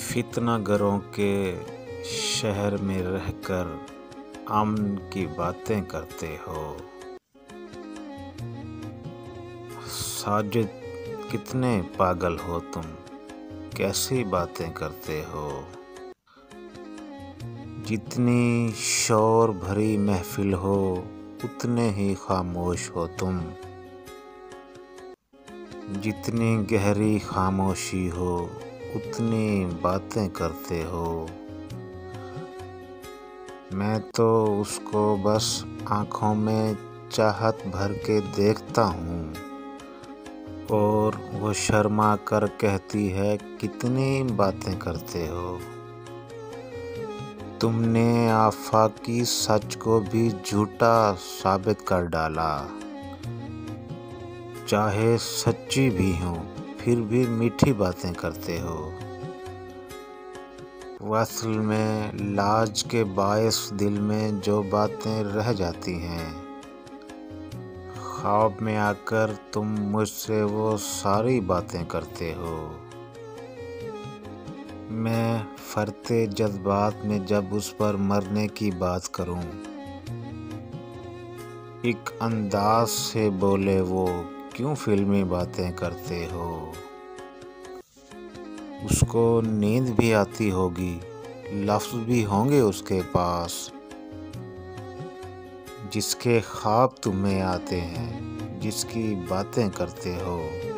फितनागरों के शहर में रहकर अमन की बातें करते हो। साजिद, कितने पागल हो तुम, कैसी बातें करते हो। जितनी शोर भरी महफिल हो उतने ही खामोश हो तुम। जितनी गहरी खामोशी हो उतनी बातें करते हो। मैं तो उसको बस आँखों में चाहत भर के देखता हूँ और वो शर्मा कर कहती है, कितनी बातें करते हो। तुमने आफाकी सच को भी झूठा साबित कर डाला। चाहे सच्ची भी हो फिर भी मीठी बातें करते हो। असल में लाज के बायस दिल में जो बातें रह जाती हैं, ख्वाब में आकर तुम मुझसे वो सारी बातें करते हो। मैं फरते जज्बात में जब उस पर मरने की बात करूं, एक अंदाज से बोले वो, क्यों फिल्मी बातें करते हो। उसको नींद भी आती होगी, लफ्ज़ भी होंगे उसके पास, जिसके ख्वाब तुम्हें आते हैं, जिसकी बातें करते हो।